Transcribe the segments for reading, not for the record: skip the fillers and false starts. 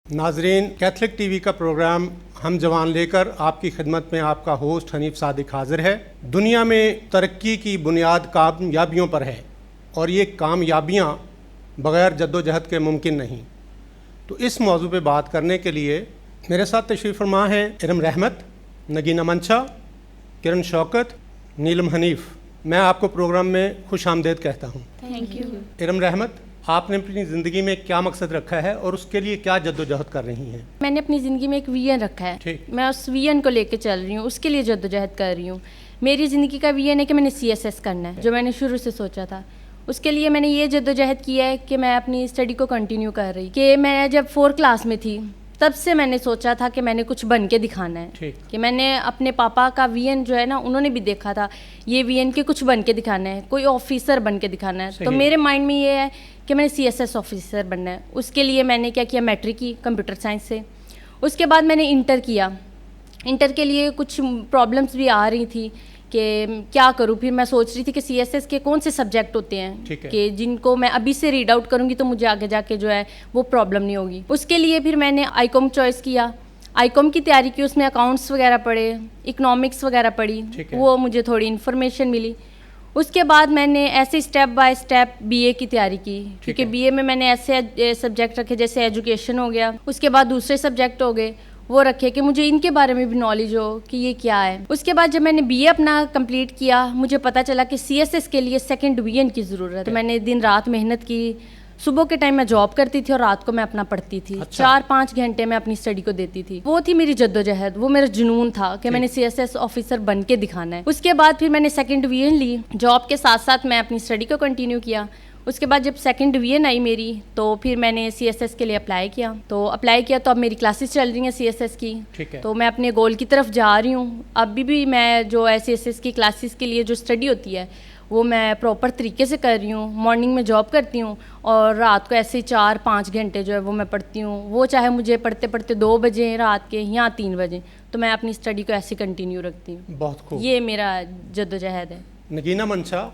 नाजरीन, Catholic TV का programme हम जवान लेकर आपकी खिदमत में आपका होस्ट हनीफ सादिक हाजिर है। दुनिया में तरक्की की बुनियाद कामयाबियों पर है और ये कामयाबियाँ बग़ैर जद्दोजहद के मुमकिन नहीं। तो इस मौजू पे बात करने के लिए मेरे साथ तशरीफ़ फरमा हैं इरम रहमत, नगीना मंशा, किरण शौकत, नीलम हनीफ। मैं आपको प्रोग्राम में खुश आमदेद कहता हूँ। Thank you. इरम रहमत, आपने अपनी ज़िंदगी में क्या मकसद रखा है और उसके लिए क्या जद्दोजहद कर रही हैं? मैंने अपनी ज़िंदगी में एक विजन रखा है। ठीक। मैं उस विजन को लेके चल रही हूँ, उसके लिए जद्दोजहद कर रही हूँ। मेरी ज़िंदगी का विजन है कि मैंने CSS करना है, जो मैंने शुरू से सोचा था। उसके लिए मैंने ये जद्दोजहद किया है कि मैं अपनी स्टडी को कंटिन्यू कर रही कि मैं जब 4th क्लास में थी तब से मैंने सोचा था कि मैंने कुछ बन के दिखाना है। ठीक। कि मैंने अपने पापा का विजन जो है ना, उन्होंने भी देखा था ये विजन के कुछ बन के दिखाना है, कोई ऑफिसर बन के दिखाना है। तो मेरे माइंड में ये है कि मैंने CSS ऑफिसर बनना है। उसके लिए मैंने क्या किया, मैट्रिक की कंप्यूटर साइंस से। उसके बाद मैंने इंटर किया। इंटर के लिए कुछ प्रॉब्लम्स भी आ रही थी कि क्या करूँ। फिर मैं सोच रही थी कि CSS के कौन से सब्जेक्ट होते हैं कि जिनको मैं अभी से रीड आउट करूँगी तो मुझे आगे जाके जो है वो प्रॉब्लम नहीं होगी। उसके लिए फिर मैंने ICOM चॉइस किया, ICOM की तैयारी की, उसमें अकाउंट्स वगैरह पढ़े, इकोनॉमिक्स वगैरह पढ़ी, वो मुझे थोड़ी इन्फॉर्मेशन मिली। उसके बाद मैंने ऐसे स्टेप बाय स्टेप BA की तैयारी की, क्योंकि BA में मैंने ऐसे सब्जेक्ट रखे जैसे एजुकेशन हो गया, उसके बाद दूसरे सब्जेक्ट हो गए वो रखे कि मुझे इनके बारे में भी नॉलेज हो कि ये क्या है। उसके बाद जब मैंने BA अपना कंप्लीट किया, मुझे पता चला कि CSS के लिए सेकंड डिवीजन की ज़रूरत है। तो मैंने दिन रात मेहनत की। सुबह के टाइम मैं जॉब करती थी और रात को मैं अपना पढ़ती थी। 4-5 घंटे मैं अपनी स्टडी को देती थी। वो थी मेरी जद्दोजहद, वो मेरा जुनून था कि मैंने CSS ऑफिसर बन के दिखाना है। उसके बाद फिर मैंने सेकंड डिवीजन ली। जॉब के साथ साथ मैं अपनी स्टडी को कंटिन्यू किया। उसके बाद जब सेकंड डिवीजन आई मेरी, तो फिर मैंने CSS के लिए अप्लाई किया। तो अब मेरी क्लासेस चल रही हैं CSS की। ठीक है। तो मैं अपने गोल की तरफ जा रही हूँ। अभी भी मैं जो है CSS की क्लासेस के लिए जो स्टडी होती है वो मैं प्रॉपर तरीके से कर रही हूँ। मॉर्निंग में जॉब करती हूँ और रात को ऐसे 4-5 घंटे जो है वो मैं पढ़ती हूँ। वो चाहे मुझे पढ़ते पढ़ते 2 बजे रात के या 3 बजे, तो मैं अपनी स्टडी को ऐसे कंटिन्यू रखती हूँ। बहुत खूब। ये मेरा जद्दोजहद है। नगीना मंशा,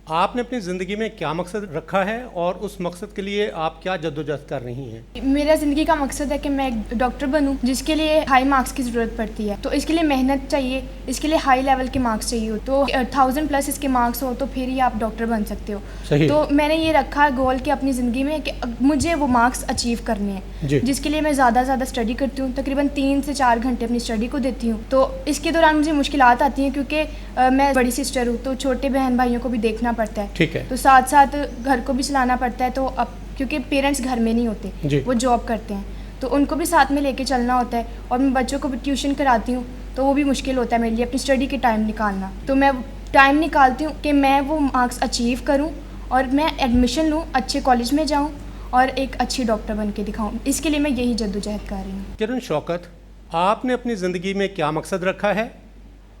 आपने अपनी ज़िंदगी में क्या मकसद रखा है और उस मकसद के लिए आप क्या जद्दोजहद कर रही हैं? मेरा ज़िंदगी का मकसद है कि मैं एक डॉक्टर बनूं, जिसके लिए हाई मार्क्स की ज़रूरत पड़ती है। तो इसके लिए मेहनत चाहिए, इसके लिए हाई लेवल के मार्क्स चाहिए हो। तो 1000+ इसके मार्क्स हो तो फिर ही आप डॉक्टर बन सकते हो। सही। तो मैंने ये रखा गोल कि अपनी ज़िंदगी में कि मुझे वो मार्क्स अचीव करने हैं, जिसके लिए मैं ज़्यादा स्टडी करती हूँ। तकरीबन 3 से 4 घंटे अपनी स्टडी को देती हूँ। तो इसके दौरान मुझे मुश्किलात आती हैं, क्योंकि मैं बड़ी सिस्टर हूँ, तो छोटे बहन भाइयों को भी देखना पड़ता है। ठीक है। तो साथ साथ घर को भी चलाना पड़ता है। तो अब क्योंकि पेरेंट्स घर में नहीं होते, वो जॉब करते हैं, तो उनको भी साथ में लेके चलना होता है। और मैं बच्चों को भी ट्यूशन कराती हूँ, तो वो भी मुश्किल होता है मेरे लिए अपनी स्टडी के टाइम निकालना। तो मैं टाइम निकालती हूँ कि मैं वो मार्क्स अचीव करूँ और मैं एडमिशन लूँ, अच्छे कॉलेज में जाऊँ और एक अच्छी डॉक्टर बन के दिखाऊँ। इसके लिए मैं यही जद्दोजहद कर रही हूँ। किरण शौकत, आपने अपनी ज़िंदगी में क्या मकसद रखा है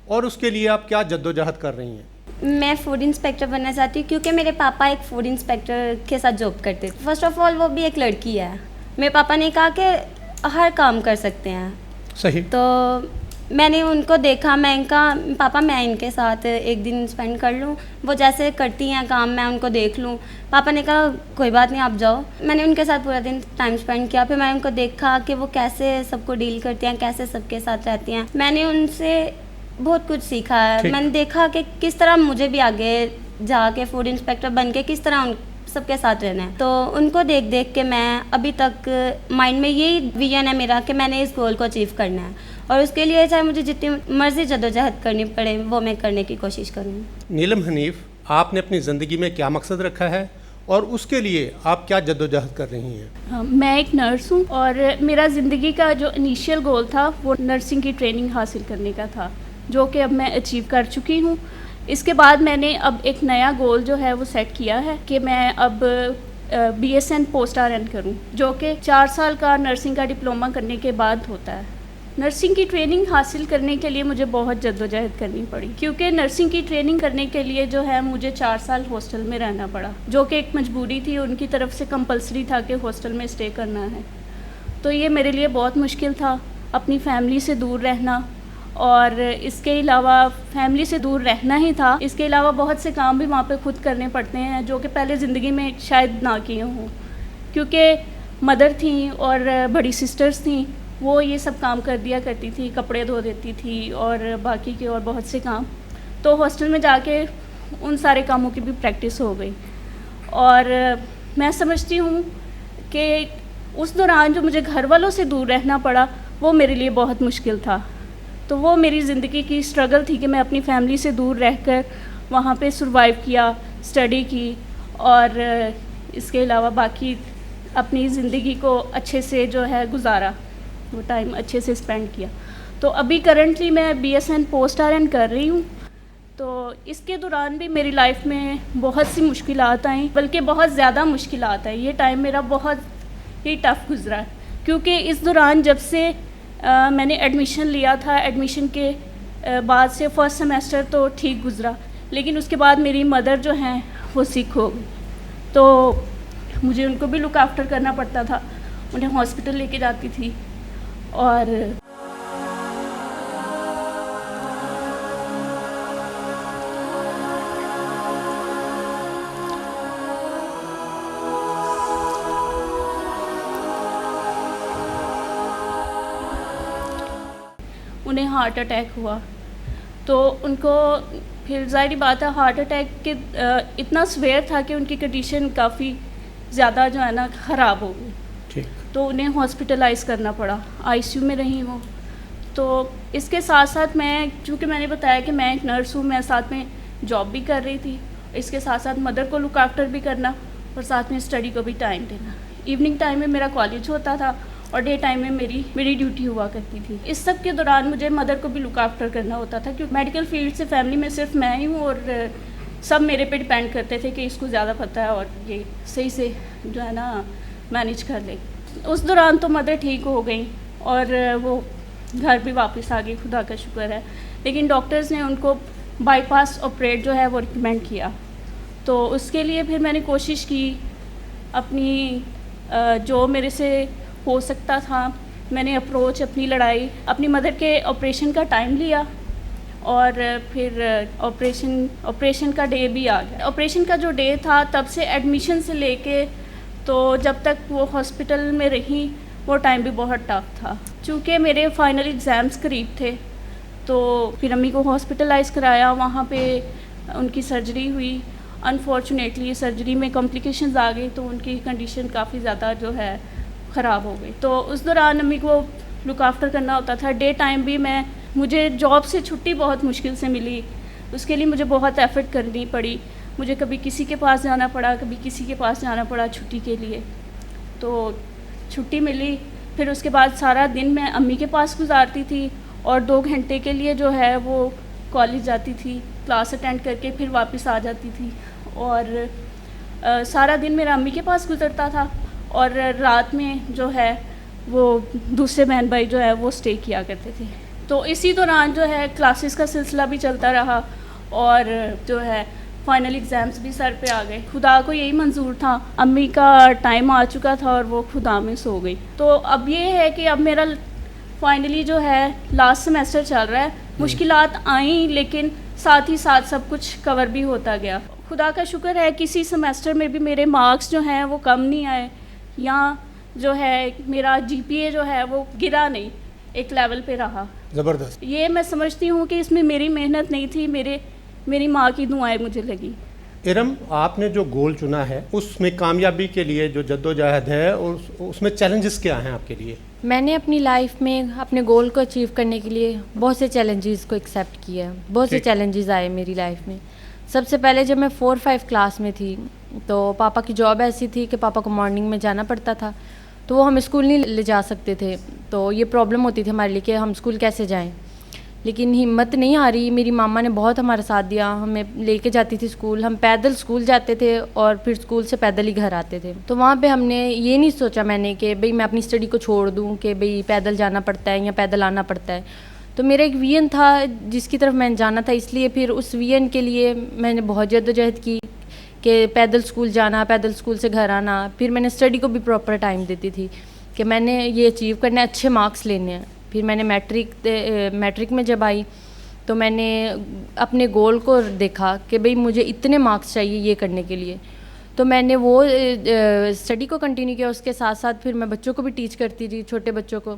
और उसके लिए आप क्या जद्दोजहद कर रही हैं? मैं फूड इंस्पेक्टर बनना चाहती हूँ, क्योंकि मेरे पापा एक फूड इंस्पेक्टर के साथ जॉब करते थे। फर्स्ट ऑफ ऑल वो भी एक लड़की है। मेरे पापा ने कहा कि हर काम कर सकते हैं। सही। तो मैंने उनको देखा, मैं कहा पापा मैं इनके साथ एक दिन स्पेंड कर लूँ, वो जैसे करती हैं काम मैं उनको देख लूँ। पापा ने कहा कोई बात नहीं, आप जाओ। मैंने उनके साथ पूरा दिन टाइम स्पेंड किया। फिर मैं उनको देखा कि वो कैसे सबको डील करती हैं, कैसे सबके साथ रहती हैं। मैंने उनसे बहुत कुछ सीखा है। मैंने देखा कि किस तरह मुझे भी आगे जाके फूड इंस्पेक्टर बन के किस तरह उन सबके साथ रहना है। तो उनको देख देख के मैं अभी तक माइंड में यही विजन है मेरा कि मैंने इस गोल को अचीव करना है, और उसके लिए चाहे मुझे जितनी मर्जी जद्दोजहद करनी पड़े वो मैं करने की कोशिश करूँ। नीलम हनीफ, आपने अपनी ज़िंदगी में क्या मकसद रखा है और उसके लिए आप क्या जद्दोजहद कर रही हैं? मैं एक नर्स हूँ और मेरा ज़िंदगी का जो इनिशियल गोल था वो नर्सिंग की ट्रेनिंग हासिल करने का था, जो कि अब मैं अचीव कर चुकी हूँ। इसके बाद मैंने अब एक नया गोल जो है वो सेट किया है कि मैं अब BSN पोस्ट RN करूँ, जो कि 4 साल का नर्सिंग का डिप्लोमा करने के बाद होता है। नर्सिंग की ट्रेनिंग हासिल करने के लिए मुझे बहुत जद्दोजहद करनी पड़ी, क्योंकि नर्सिंग की ट्रेनिंग करने के लिए जो है मुझे 4 साल हॉस्टल में रहना पड़ा, जो कि एक मजबूरी थी, उनकी तरफ से कंपलसरी था कि हॉस्टल में स्टे करना है। तो ये मेरे लिए बहुत मुश्किल था, अपनी फैमिली से दूर रहना, और इसके अलावा फैमिली से दूर रहना ही था, इसके अलावा बहुत से काम भी वहाँ पे खुद करने पड़ते हैं जो कि पहले ज़िंदगी में शायद ना किए हों, क्योंकि मदर थी और बड़ी सिस्टर्स थी, वो ये सब काम कर दिया करती थी, कपड़े धो देती थी और बाकी के और बहुत से काम। तो हॉस्टल में जाके उन सारे कामों की भी प्रैक्टिस हो गई। और मैं समझती हूँ कि उस दौरान जो मुझे घर वालों से दूर रहना पड़ा वो मेरे लिए बहुत मुश्किल था। तो वो मेरी ज़िंदगी की स्ट्रगल थी कि मैं अपनी फैमिली से दूर रहकर वहाँ पे सरवाइव किया, स्टडी की और इसके अलावा बाकी अपनी ज़िंदगी को अच्छे से जो है गुजारा, वो टाइम अच्छे से स्पेंड किया। तो अभी करंटली मैं BSN पोस्ट RN कर रही हूँ। तो इसके दौरान भी मेरी लाइफ में बहुत सी मुश्किलात आई, बल्कि बहुत ज़्यादा मुश्किलात आई। ये टाइम मेरा बहुत ही टफ़ गुजरा है, क्योंकि इस दौरान जब से मैंने एडमिशन लिया था, एडमिशन के बाद से फर्स्ट सेमेस्टर तो ठीक गुजरा, लेकिन उसके बाद मेरी मदर जो हैं वो सिक हो गई। तो मुझे उनको भी लुक आफ्टर करना पड़ता था, उन्हें हॉस्पिटल लेके जाती थी और उन्हें हार्ट अटैक हुआ। तो उनको फिर ज़ाहिर बात है हार्ट अटैक के इतना सीवियर था कि उनकी कंडीशन काफ़ी ज़्यादा जो है ना ख़राब हो गई। ठीक। तो उन्हें हॉस्पिटलाइज़ करना पड़ा, ICU में रही वो। तो इसके साथ साथ मैं, चूँकि मैंने बताया कि मैं एक नर्स हूँ, मैं साथ में जॉब भी कर रही थी, इसके साथ साथ मदर को लुक आफ्टर भी करना और साथ में स्टडी को भी टाइम देना। इवनिंग टाइम में मेरा कॉलेज होता था और डे टाइम में मेरी ड्यूटी हुआ करती थी। इस सब के दौरान मुझे मदर को भी लुक आफ्टर करना होता था, क्योंकि मेडिकल फील्ड से फैमिली में सिर्फ मैं ही हूँ और सब मेरे पे डिपेंड करते थे कि इसको ज़्यादा पता है और ये सही से जो है ना मैनेज कर ले। उस दौरान तो मदर ठीक हो गई और वो घर भी वापस आ गई, खुदा का शुक्र है। लेकिन डॉक्टर्स ने उनको बाईपास ऑपरेट जो है वो रिकमेंड किया। तो उसके लिए फिर मैंने कोशिश की, अपनी जो मेरे से हो सकता था मैंने अप्रोच, अपनी लड़ाई, अपनी मदर के ऑपरेशन का टाइम लिया और फिर ऑपरेशन का डे भी आ गया। ऑपरेशन का जो डे था तब से एडमिशन से लेके तो जब तक वो हॉस्पिटल में रही वो टाइम भी बहुत टफ था। चूँकि मेरे फाइनल एग्ज़ाम्स करीब थे तो फिर अम्मी को हॉस्पिटलाइज़ कराया, वहाँ पे उनकी सर्जरी हुई। अनफॉर्चुनेटली सर्जरी में कॉम्प्लिकेशंस आ गई तो उनकी कंडीशन काफ़ी ज़्यादा जो है ख़राब हो गई। तो उस दौरान अम्मी को लुक आफ्टर करना होता था। डे टाइम भी मुझे जॉब से छुट्टी बहुत मुश्किल से मिली, उसके लिए मुझे बहुत एफ़र्ट करनी पड़ी। मुझे कभी किसी के पास जाना पड़ा, कभी किसी के पास जाना पड़ा छुट्टी के लिए। तो छुट्टी मिली, फिर उसके बाद सारा दिन मैं अम्मी के पास गुजारती थी और 2 घंटे के लिए जो है वो कॉलेज जाती थी, क्लास अटेंड करके फिर वापस आ जाती थी और सारा दिन मेरा अम्मी के पास गुजरता था और रात में जो है वो दूसरे बहन भाई जो है वो स्टे किया करते थे। तो इसी दौरान जो है क्लासेस का सिलसिला भी चलता रहा और जो है फाइनल एग्ज़ाम्स भी सर पे आ गए। खुदा को यही मंजूर था, अम्मी का टाइम आ चुका था और वो खुदा में सो गई। तो अब ये है कि अब मेरा फाइनली जो है लास्ट सेमेस्टर चल रहा है। मुश्किलात आई लेकिन साथ ही साथ सब कुछ कवर भी होता गया। खुदा का शुक्र है किसी सेमेस्टर में भी मेरे मार्क्स जो हैं वो कम नहीं आए, या जो है मेरा GPA जो है वो गिरा नहीं, एक लेवल पे रहा। ज़बरदस्त। ये मैं समझती हूँ कि इसमें मेरी मेहनत नहीं थी, मेरी माँ की दुआएं मुझे लगी। इरम, आपने जो गोल चुना है उसमें कामयाबी के लिए जो जद्दोजहद है और उसमें चैलेंजेस क्या हैं आपके लिए? मैंने अपनी लाइफ में अपने गोल को अचीव करने के लिए बहुत से चैलेंजेस को एक्सेप्ट किया। बहुत से चैलेंजेस आए मेरी लाइफ में। सबसे पहले जब मैं 4-5 क्लास में थी तो पापा की जॉब ऐसी थी कि पापा को मॉर्निंग में जाना पड़ता था, तो वो हम स्कूल नहीं ले जा सकते थे। तो ये प्रॉब्लम होती थी हमारे लिए कि हम स्कूल कैसे जाएं। लेकिन हिम्मत नहीं आ रही, मेरी मामा ने बहुत हमारा साथ दिया, हमें लेके जाती थी स्कूल। हम पैदल स्कूल जाते थे और फिर स्कूल से पैदल ही घर आते थे। तो वहाँ पे हमने ये नहीं सोचा मैंने कि भाई मैं अपनी स्टडी को छोड़ दूँ, कि भाई पैदल जाना पड़ता है या पैदल आना पड़ता है। तो मेरा एक विजन था जिसकी तरफ मैंने जाना था, इसलिए फिर उस विजन के लिए मैंने बहुत जद्दोजहद की कि पैदल स्कूल जाना, पैदल स्कूल से घर आना। फिर मैंने स्टडी को भी प्रॉपर टाइम देती थी कि मैंने ये अचीव करना है, अच्छे मार्क्स लेने हैं। फिर मैंने मैट्रिक में जब आई तो मैंने अपने गोल को देखा कि भाई मुझे इतने मार्क्स चाहिए ये करने के लिए। तो मैंने वो स्टडी को कंटिन्यू किया। उसके साथ साथ फिर मैं बच्चों को भी टीच करती थी, छोटे बच्चों को,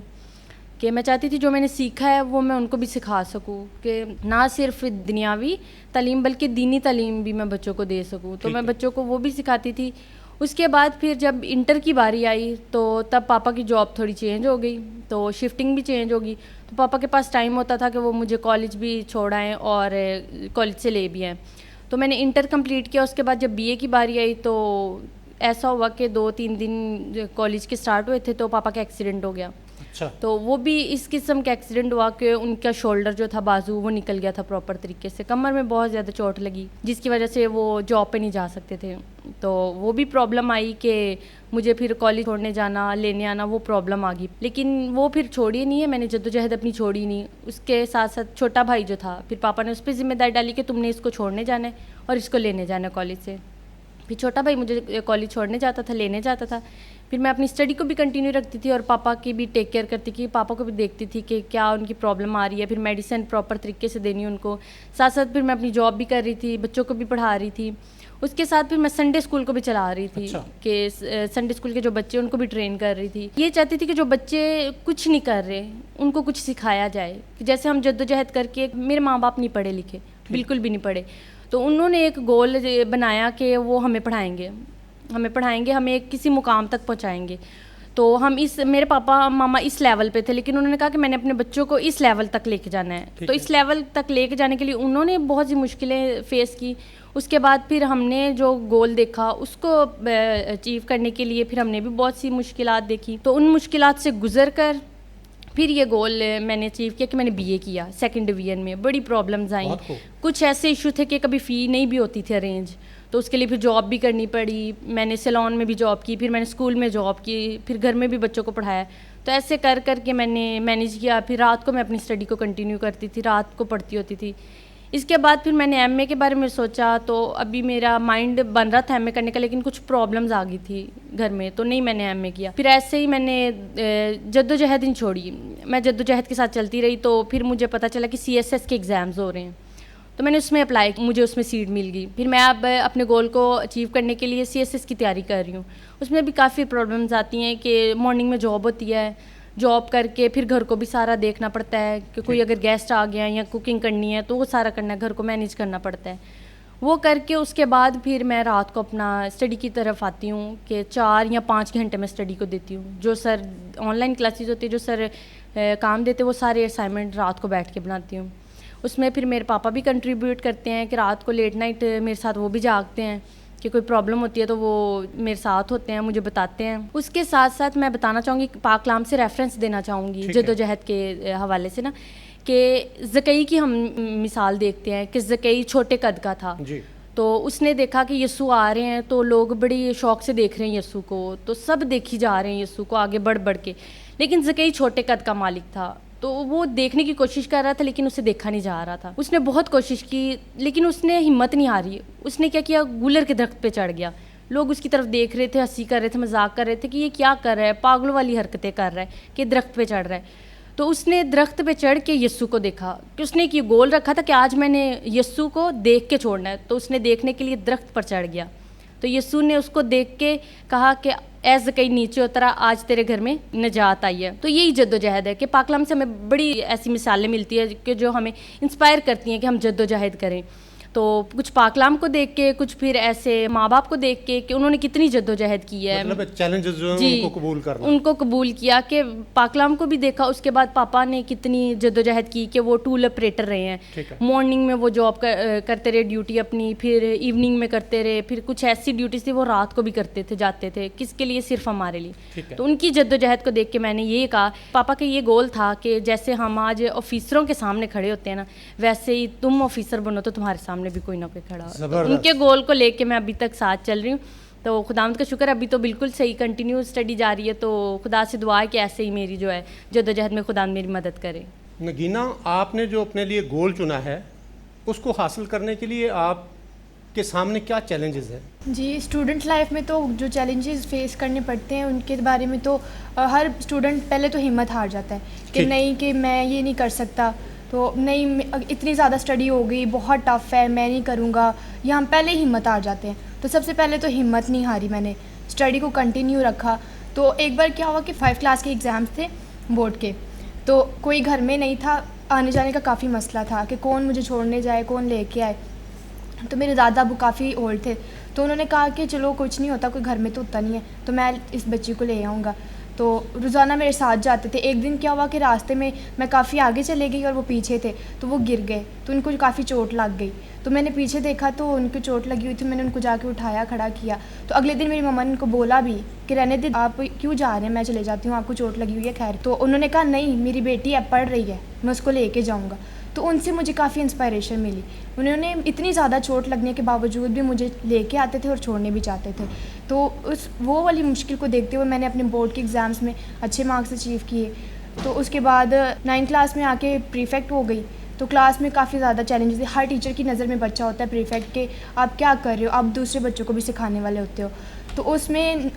कि मैं चाहती थी जो मैंने सीखा है वो मैं उनको भी सिखा सकूं, कि ना सिर्फ दुनियावी तालीम बल्कि दीनी तालीम भी मैं बच्चों को दे सकूं। तो मैं बच्चों को वो भी सिखाती थी। उसके बाद फिर जब इंटर की बारी आई तो तब पापा की जॉब थोड़ी चेंज हो गई, तो शिफ्टिंग भी चेंज होगी। तो पापा के पास टाइम होता था कि वो मुझे कॉलेज भी छोड़ाएँ और कॉलेज से ले भी आएँ। तो मैंने इंटर कंप्लीट किया। उसके बाद जब बीए की बारी आई तो ऐसा हुआ कि 2-3 दिन कॉलेज के स्टार्ट हुए थे तो पापा का एक्सीडेंट हो गया। अच्छा। तो वो भी इस किस्म का एक्सीडेंट हुआ कि उनका शोल्डर जो था, बाजू, वो निकल गया था प्रॉपर तरीके से। कमर में बहुत ज़्यादा चोट लगी जिसकी वजह से वो जॉब पे नहीं जा सकते थे। तो वो भी प्रॉब्लम आई कि मुझे फिर कॉलेज छोड़ने जाना, लेने आना, वो प्रॉब्लम आ गई। लेकिन वो फिर छोड़ी नहीं है, मैंने जद्दोजहद अपनी छोड़ी नहीं। उसके साथ साथ छोटा भाई जो था, फिर पापा ने उस पर जिम्मेदारी डाली कि तुमने इसको छोड़ने जाना है और इसको लेने जाना है कॉलेज से। फिर छोटा भाई मुझे कॉलेज छोड़ने जाता था, लेने जाता था। फिर मैं अपनी स्टडी को भी कंटिन्यू रखती थी और पापा की भी टेक केयर करती थी। पापा को भी देखती थी कि क्या उनकी प्रॉब्लम आ रही है, फिर मेडिसिन प्रॉपर तरीके से देनी उनको। साथ साथ फिर मैं अपनी जॉब भी कर रही थी, बच्चों को भी पढ़ा रही थी। उसके साथ फिर मैं संडे स्कूल को भी चला रही थी। अच्छा। कि संडे स्कूल के जो बच्चे उनको भी ट्रेन कर रही थी। ये चाहती थी कि जो बच्चे कुछ नहीं कर रहे उनको कुछ सिखाया जाए। जैसे हम जद्दोजहद करके, मेरे माँ बाप नहीं पढ़े लिखे, बिल्कुल भी नहीं पढ़े, तो उन्होंने एक गोल बनाया कि वो हमें पढ़ाएंगे, हमें किसी मुकाम तक पहुंचाएंगे। तो हम मेरे पापा मामा इस लेवल पे थे, लेकिन उन्होंने कहा कि मैंने अपने बच्चों को इस लेवल तक लेके जाना है। तो इस लेवल तक लेके जाने के लिए उन्होंने बहुत सी मुश्किलें फेस की। उसके बाद फिर हमने जो गोल देखा उसको अचीव करने के लिए फिर हमने भी बहुत सी मुश्किलात देखी। तो उन मुश्किलात से गुजर कर फिर ये गोल मैंने अचीव किया कि मैंने बीए किया। सेकंड डिवीजन में बड़ी प्रॉब्लम्स आई, कुछ ऐसे इशू थे कि कभी फ़ी नहीं भी होती थी अरेंज, तो उसके लिए फिर जॉब भी करनी पड़ी। मैंने सैलून में भी जॉब की, फिर मैंने स्कूल में जॉब की, फिर घर में भी बच्चों को पढ़ाया। तो ऐसे कर कर के मैंने मैनेज किया। फिर रात को मैं अपनी स्टडी को कंटिन्यू करती थी, रात को पढ़ती होती थी। इसके बाद फिर मैंने एमए के बारे में सोचा, तो अभी मेरा माइंड बन रहा था एमए करने का, लेकिन कुछ प्रॉब्लम्स आ गई थी घर में, तो नहीं मैंने एमए किया। फिर ऐसे ही मैंने जद्दोजहद नहीं छोड़ी, मैं जद्दोजहद के साथ चलती रही। तो फिर मुझे पता चला कि सीएसएस के एग्ज़ाम्स हो रहे हैं, तो मैंने उसमें अप्लाई, मुझे उसमें सीट मिल गई। फिर मैं अब अपने गोल को अचीव करने के लिए सीएसएस की तैयारी कर रही हूँ। उसमें भी काफ़ी प्रॉब्लम्स आती हैं कि मॉर्निंग में जॉब होती है, जॉब करके फिर घर को भी सारा देखना पड़ता है कि कोई अगर गेस्ट आ गया या कुकिंग करनी है तो वो सारा करना है, घर को मैनेज करना पड़ता है। वो करके उसके बाद फिर मैं रात को अपना स्टडी की तरफ आती हूँ कि 4 या 5 घंटे मैं स्टडी को देती हूँ। जो सर ऑनलाइन क्लासेस होती है, जो सर काम देते वो सारे असाइनमेंट रात को बैठ के बनाती हूँ। उसमें फिर मेरे पापा भी कंट्रीब्यूट करते हैं कि रात को लेट नाइट मेरे साथ वो भी जागते हैं कि कोई प्रॉब्लम होती है तो वो मेरे साथ होते हैं, मुझे बताते हैं। उसके साथ साथ मैं बताना चाहूँगी, पाक कलाम से रेफरेंस देना चाहूँगी जद्दोजहद के हवाले से ना, कि ज़कई की हम मिसाल देखते हैं कि ज़कई छोटे कद का था जी। तो उसने देखा कि यस्सू आ रहे हैं तो लोग बड़ी शौक़ से देख रहे हैं यस्सू को, तो सब देखी जा रहे हैं यस्सू को आगे बढ़ बढ़ के, लेकिन ज़कई छोटे कद का मालिक था। तो वो देखने की कोशिश कर रहा था लेकिन उसे देखा नहीं जा रहा था। उसने बहुत कोशिश की लेकिन उसने हिम्मत नहीं हारी। उसने क्या किया, गूलर के दरख्त पे चढ़ गया। लोग उसकी तरफ देख रहे थे, हंसी कर रहे थे, मजाक कर रहे थे कि ये क्या कर रहा है, पागलों वाली हरकतें कर रहा है कि दरख्त पे चढ़ रहा है। तो उसने दरख्त पे चढ़ के यस्सू को देखा कि उसने एक ये गोल रखा था कि आज मैंने यस्सू को देख के छोड़ना है। तो उसने देखने के लिए दरख्त पर चढ़ गया। तो यस्सू ने उसको देख के कहा कि ऐसे कहीं नीचे उतरा, आज तेरे घर में निजात आई है। तो यही जद्दोजहद है कि पाक कलाम से हमें बड़ी ऐसी मिसालें मिलती है कि जो हमें इंस्पायर करती हैं कि हम जद्दोजहद करें। तो कुछ पाक कलाम को देख के, कुछ फिर ऐसे माँ बाप को देख के कि उन्होंने कितनी जद्दोजहद की है, मतलब चैलेंजेस जो हैं उनको कबूल करना, उनको कबूल किया। कि पाक कलाम को भी देखा। उसके बाद पापा ने कितनी जद्दोजहद की कि वो टूल ऑपरेटर रहे हैं। मॉर्निंग में वो जॉब करते रहे, ड्यूटी अपनी, फिर इवनिंग में करते रहे, फिर कुछ ऐसी ड्यूटीज थी वो रात को भी करते थे, जाते थे। किसके लिए? सिर्फ हमारे लिए। तो उनकी जद्दोजहद को देख के मैंने ये कहा, पापा का ये गोल था कि जैसे हम आज ऑफिसरों के सामने खड़े होते हैं ना, वैसे ही तुम ऑफिसर बनो तो तुम्हारे सामने भी कोई ना कोई खड़ा हो। तो उनके गोल को लेके मैं अभी तक साथ चल रही हूँ। तो खुदावंद का शुक्र, अभी तो बिल्कुल सही कंटिन्यू स्टडी जारी है। तो खुदा से दुआ है कि ऐसे ही मेरी जो है जद्दोजहद में खुदा मेरी मदद करे। नगीना, आपने जो अपने लिए गोल चुना है उसको हासिल करने के लिए आपके सामने क्या चैलेंजेस हैं? जी, स्टूडेंट लाइफ में तो जो चैलेंजेस फेस करने पड़ते हैं उनके बारे में तो हर स्टूडेंट पहले तो हिम्मत हार जाता है कि नहीं, कि मैं ये नहीं कर सकता। तो नहीं, इतनी ज़्यादा स्टडी हो गई, बहुत टफ़ है, मैं नहीं करूँगा, या हम पहले ही हिम्मत हार जाते हैं। तो सबसे पहले तो हिम्मत नहीं हारी, मैंने स्टडी को कंटिन्यू रखा। तो एक बार क्या हुआ कि 5 क्लास के एग्ज़ाम्स थे बोर्ड के, तो कोई घर में नहीं था, आने जाने का काफ़ी मसला था कि कौन मुझे छोड़ने जाए, कौन लेके आए। तो मेरे दादा अबू काफ़ी ओल्ड थे, तो उन्होंने कहा कि चलो कुछ नहीं होता, कोई घर में तो उतना नहीं है, तो मैं इस बच्ची को ले आऊँगा। तो रोज़ाना मेरे साथ जाते थे। एक दिन क्या हुआ कि रास्ते में मैं काफ़ी आगे चले गई और वो पीछे थे, तो वो गिर गए, तो उनको काफ़ी चोट लग गई। तो मैंने पीछे देखा तो उनको चोट लगी हुई थी, मैंने उनको जाके उठाया, खड़ा किया। तो अगले दिन मेरी मम्मा ने उनको बोला भी कि रहने दे, आप क्यों जा रहे हैं, मैं चले जाती हूँ, आपको चोट लगी हुई है। खैर, तो उन्होंने कहा नहीं, मेरी बेटी अब पढ़ रही है, मैं उसको लेके जाऊँगा। तो उनसे मुझे काफ़ी इंस्पायरेशन मिली। उन्होंने इतनी ज़्यादा चोट लगने के बावजूद भी मुझे लेके आते थे और छोड़ने भी चाहते थे। तो वो वाली मुश्किल को देखते हुए मैंने अपने बोर्ड के एग्ज़ाम्स में अच्छे मार्क्स अचीव किए। तो उसके बाद 9th क्लास में आके प्रीफेक्ट हो गई। तो क्लास में काफ़ी ज़्यादा चैलेंजेस, हर टीचर की नज़र में बच्चा होता है प्रीफेक्ट के, आप क्या कर रहे हो, आप दूसरे बच्चों को भी सिखाने वाले होते हो। तो उसमें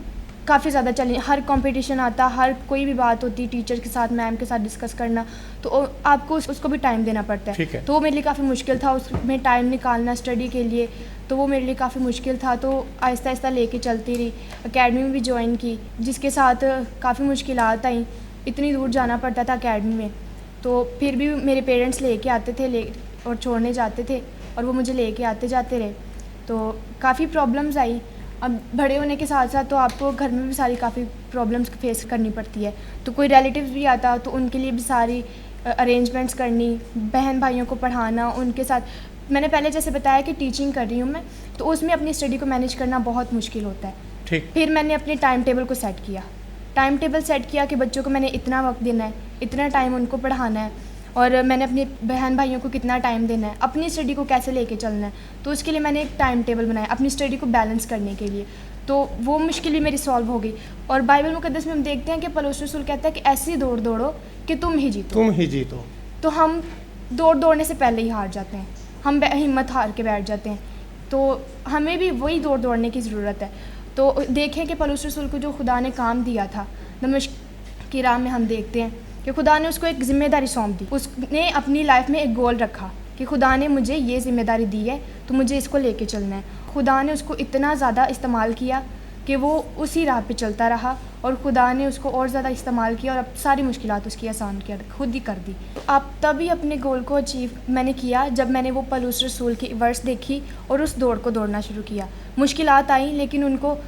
काफ़ी ज़्यादा चैलेंज, हर कंपटीशन आता, हर कोई भी बात होती टीचर के साथ, मैम के साथ डिस्कस करना, तो आपको उसको भी टाइम देना पड़ता है। तो वो मेरे लिए काफ़ी मुश्किल था, उसमें टाइम निकालना स्टडी के लिए, तो वो मेरे लिए काफ़ी मुश्किल था। तो आहिस्ता आहिस्ता लेके चलती रही, एकेडमी में भी ज्वाइन की, जिसके साथ काफ़ी मुश्किलात आई, इतनी दूर जाना पड़ता था एकेडमी में। तो फिर भी मेरे पेरेंट्स लेके आते थे और छोड़ने जाते थे, और वो मुझे लेके आते जाते रहे। तो काफ़ी प्रॉब्लम्स आई। अब बड़े होने के साथ साथ तो आपको घर में भी सारी काफ़ी प्रॉब्लम्स फेस करनी पड़ती है। तो कोई रिलेटिव्स भी आता तो उनके लिए भी सारी अरेंजमेंट्स करनी, बहन भाइयों को पढ़ाना, उनके साथ मैंने पहले जैसे बताया कि टीचिंग कर रही हूँ मैं, तो उसमें अपनी स्टडी को मैनेज करना बहुत मुश्किल होता है। ठीक। फिर मैंने अपने टाइम टेबल को सेट किया, टाइम टेबल सेट किया कि बच्चों को मैंने इतना वक्त देना है, इतना टाइम उनको पढ़ाना है, और मैंने अपने बहन भाइयों को कितना टाइम देना है, अपनी स्टडी को कैसे लेके चलना है। तो उसके लिए मैंने एक टाइम टेबल बनाया अपनी स्टडी को बैलेंस करने के लिए। तो वो मुश्किल भी मेरी सॉल्व हो गई। और बाइबल मुकद्दस में हम देखते हैं कि पौलुस रसूल कहता है कि ऐसी दौड़ दौड़ो कि तुम ही जीतो। तो हम दौड़ने से पहले ही हार जाते हैं, हम हिम्मत हार के बैठ जाते हैं। तो हमें भी वही दौड़ने की ज़रूरत है। तो देखें कि पौलुस रसूल को जो खुदा ने काम दिया था, दमिश्क की राह में हम देखते हैं कि खुदा ने उसको एक ज़िम्मेदारी सौंप दी। उसने अपनी लाइफ में एक गोल रखा कि खुदा ने मुझे ये ज़िम्मेदारी दी है, तो मुझे इसको लेके चलना है। खुदा ने उसको इतना ज़्यादा इस्तेमाल किया कि वो उसी राह पे चलता रहा, और खुदा ने उसको और ज़्यादा इस्तेमाल किया, और अब सारी मुश्किलात उसकी आसान खुद ही कर दी। तो अब तभी अपने गोल को अचीव मैंने किया जब मैंने वो पौलुस रसूल की वर्स देखी और उस दौड़ को दौड़ना शुरू किया। मुश्किलात आई, लेकिन उनको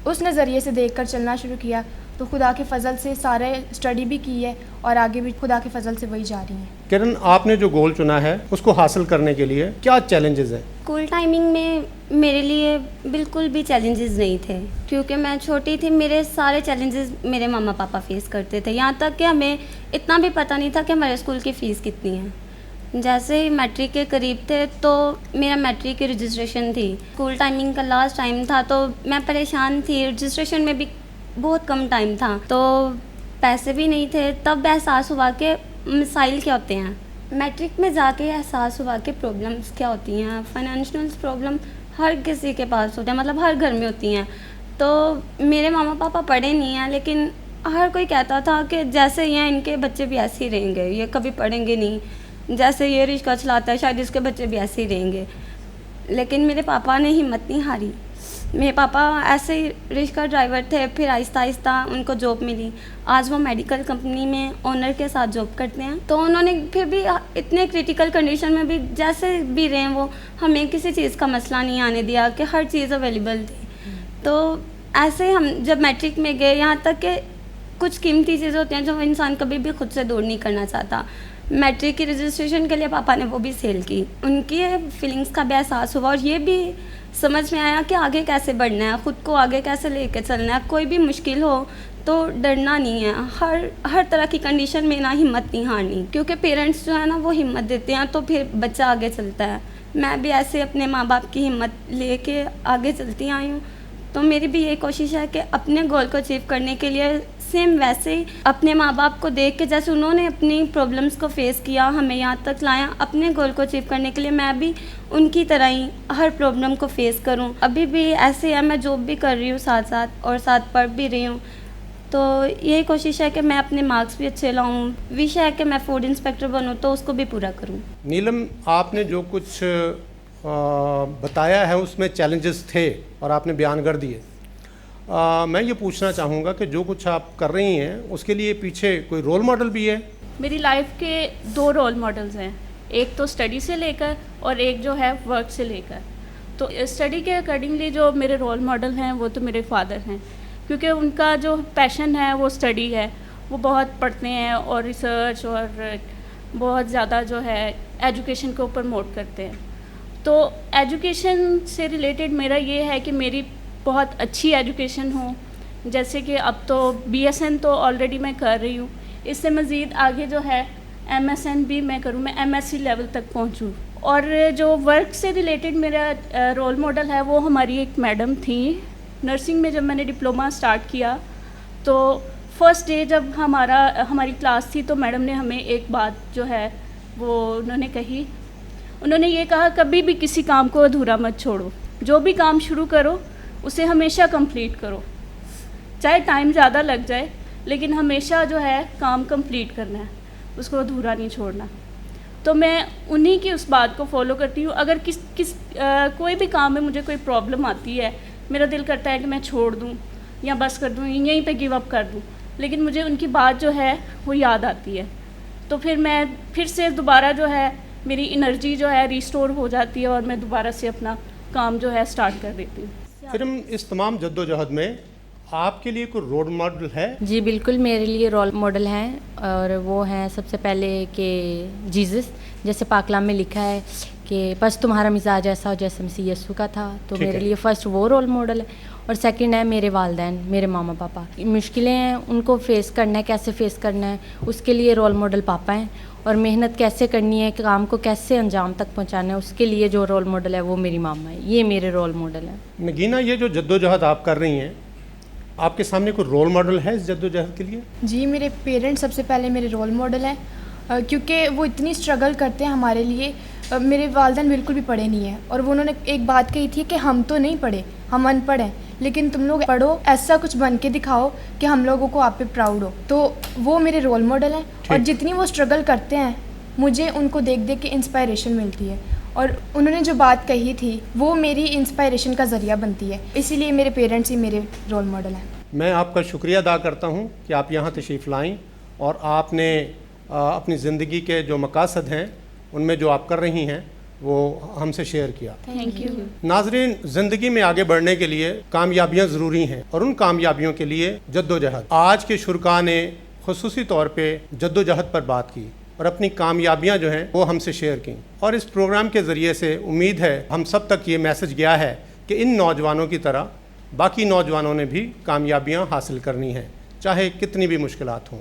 उस नज़रिए से देखकर चलना शुरू किया। तो खुदा के फजल से सारे स्टडी भी की है, और आगे भी खुदा के फजल से वही जा रही हैं। किरण, आपने जो गोल चुना है उसको हासिल करने के लिए क्या चैलेंजेस हैं? स्कूल टाइमिंग में मेरे लिए बिल्कुल भी चैलेंजेस नहीं थे, क्योंकि मैं छोटी थी। मेरे सारे चैलेंजेस मेरे मामा पापा फेस करते थे, यहाँ तक कि हमें इतना भी पता नहीं था कि हमारे स्कूल की फ़ीस कितनी है। जैसे ही मैट्रिक के करीब थे तो मेरा मैट्रिक की रजिस्ट्रेशन थी, स्कूल टाइमिंग का लास्ट टाइम था, तो मैं परेशान थी। रजिस्ट्रेशन में भी बहुत कम टाइम था, तो पैसे भी नहीं थे। तब एहसास हुआ कि मसाइल क्या होते हैं। मैट्रिक में जाके एहसास हुआ कि प्रॉब्लम्स क्या होती हैं। फाइनेंशियल प्रॉब्लम हर किसी के पास होते हैं, मतलब हर घर में होती हैं। तो मेरे मामा पापा पढ़े नहीं हैं, लेकिन हर कोई कहता था कि जैसे ये हैं इनके बच्चे भी ऐसे ही रहेंगे, ये कभी पढ़ेंगे नहीं, जैसे ये रिक्शा चलाता है शायद इसके बच्चे भी ऐसे ही रहेंगे। लेकिन मेरे पापा ने हिम्मत नहीं हारी। मेरे पापा ऐसे ही रिक्शा ड्राइवर थे, फिर आहिस्ता आहिस्ता उनको जॉब मिली। आज वो मेडिकल कंपनी में ओनर के साथ जॉब करते हैं। तो उन्होंने फिर भी इतने क्रिटिकल कंडीशन में भी जैसे भी रहे, वो हमें किसी चीज़ का मसला नहीं आने दिया कि हर चीज़ अवेलेबल थी। तो ऐसे हम जब मैट्रिक में गए, यहाँ तक कि कुछ कीमती चीज़ें होती हैं जो इंसान कभी भी खुद से दूर नहीं करना चाहता। मैट्रिक की रजिस्ट्रेशन के लिए पापा ने वो भी सेल की। उनकी फीलिंग्स का भी एहसास हुआ, और ये भी समझ में आया कि आगे कैसे बढ़ना है, ख़ुद को आगे कैसे लेकर चलना है। कोई भी मुश्किल हो तो डरना नहीं है, हर तरह की कंडीशन में ना हिम्मत नहीं हारनी, क्योंकि पेरेंट्स जो है ना वो हिम्मत देते हैं तो फिर बच्चा आगे चलता है। मैं भी ऐसे अपने माँ बाप की हिम्मत लेके आगे चलती आई हूँ। तो मेरी भी ये कोशिश है कि अपने गोल को अचीव करने के लिए सेम वैसे ही अपने माँ बाप को देख के, जैसे उन्होंने अपनी प्रॉब्लम्स को फेस किया, हमें यहाँ तक लाया, अपने गोल को अचीव करने के लिए मैं भी उनकी तरह ही हर प्रॉब्लम को फेस करूँ। अभी भी ऐसे है, मैं जॉब भी कर रही हूँ साथ साथ, और साथ पढ़ भी रही हूँ। तो यही कोशिश है कि मैं अपने मार्क्स भी अच्छे लाऊं। विषय है कि मैं फूड इंस्पेक्टर बनूं, तो उसको भी पूरा करूं। नीलम, आपने जो कुछ बताया है उसमें चैलेंजेस थे और आपने बयान कर दिए। मैं ये पूछना चाहूँगा कि जो कुछ आप कर रही हैं उसके लिए पीछे कोई रोल मॉडल भी है? मेरी लाइफ के 2 रोल मॉडल्स हैं, एक तो स्टडी से लेकर और एक जो है वर्क से लेकर। तो स्टडी के अकॉर्डिंगली जो मेरे रोल मॉडल हैं वो तो मेरे फादर हैं, क्योंकि उनका जो पैशन है वो स्टडी है। वो बहुत पढ़ते हैं और रिसर्च और बहुत ज़्यादा जो है एजुकेशन को प्रमोट करते हैं। तो एजुकेशन से रिलेटेड मेरा ये है कि मेरी बहुत अच्छी एजुकेशन हो, जैसे कि अब तो BSN तो ऑलरेडी मैं कर रही हूँ, इससे मज़ीद आगे जो है MSN भी मैं करूँ, मैं MSc लेवल तक पहुँचूँ। और जो वर्क से रिलेटेड मेरा रोल मॉडल है वो हमारी एक मैडम थी नर्सिंग में। जब मैंने डिप्लोमा स्टार्ट किया तो फर्स्ट डे जब हमारी क्लास थी तो मैडम ने हमें एक बात जो है वो उन्होंने कही। उन्होंने ये कहा, कभी भी किसी काम को अधूरा मत छोड़ो, जो भी काम शुरू करो उसे हमेशा कंप्लीट करो, चाहे टाइम ज़्यादा लग जाए लेकिन हमेशा जो है काम कंप्लीट करना है, उसको अधूरा नहीं छोड़ना। तो मैं उन्हीं की उस बात को फॉलो करती हूँ। अगर कोई भी काम में मुझे कोई प्रॉब्लम आती है, मेरा दिल करता है कि मैं छोड़ दूँ या बस कर दूँ, यहीं पे गिव अप कर दूँ, लेकिन मुझे उनकी बात जो है वो याद आती है। तो फिर मैं फिर से दोबारा जो है मेरी एनर्जी जो है रिस्टोर हो जाती है और मैं दोबारा से अपना काम जो है स्टार्ट कर देती हूँ। फिर इस तमाम जद्दोजहद में आपके लिए कोई रोल मॉडल है? जी बिल्कुल, मेरे लिए रोल मॉडल हैं और वो हैं सबसे पहले कि जीसस, जैसे पाकलाम में लिखा है कि बस तुम्हारा मिजाज ऐसा हो जैसे मसीह यीशु का था। तो मेरे लिए फ़र्स्ट वो रोल मॉडल है और सेकंड है मेरे वालिदैन, मेरे मामा पापा। मुश्किलें हैं उनको फेस करना है, कैसे फेस करना है, उसके लिए रोल मॉडल पापा हैं। और मेहनत कैसे करनी है, काम को कैसे अंजाम तक पहुंचाना है, उसके लिए जो रोल मॉडल है वो मेरी मामा है। ये मेरे रोल मॉडल हैं। नगीना, ये जो जद्दोजहद आप कर रही हैं, आपके सामने कोई रोल मॉडल है इस जद्दोजहद के लिए? जी, मेरे पेरेंट्स सबसे पहले मेरे रोल मॉडल हैं, क्योंकि वो इतनी स्ट्रगल करते हैं हमारे लिए। मेरे वालिदैन बिल्कुल भी पढ़े नहीं हैं और वो उन्होंने एक बात कही थी कि हम तो नहीं पढ़े, हम अनपढ़ हैं, लेकिन तुम लोग पढ़ो, ऐसा कुछ बन के दिखाओ कि हम लोगों को आप पे प्राउड हो। तो वो मेरे रोल मॉडल हैं और जितनी वो स्ट्रगल करते हैं मुझे उनको देख देख के इंस्पायरेशन मिलती है और उन्होंने जो बात कही थी वो मेरी इंस्पायरेशन का ज़रिया बनती है। इसीलिए मेरे पेरेंट्स ही मेरे रोल मॉडल हैं। मैं आपका शुक्रिया अदा करता हूँ कि आप यहाँ तशरीफ़ लाईं और आपने अपनी ज़िंदगी के जो मकासद हैं उनमें जो आप कर रही हैं वो हमसे शेयर किया। Thank you. नाज़रीन, ज़िंदगी में आगे बढ़ने के लिए कामयाबियाँ ज़रूरी हैं और उन कामयाबियों के लिए जद्दोजहद। आज के शुरका ने खुसूसी तौर पे जद्दोजहद पर बात की और अपनी कामयाबियाँ जो हैं वो हमसे शेयर की। और इस प्रोग्राम के ज़रिए से उम्मीद है हम सब तक ये मैसेज गया है कि इन नौजवानों की तरह बाकी नौजवानों ने भी कामयाबियाँ हासिल करनी हैं, चाहे कितनी भी मुश्किलात हों।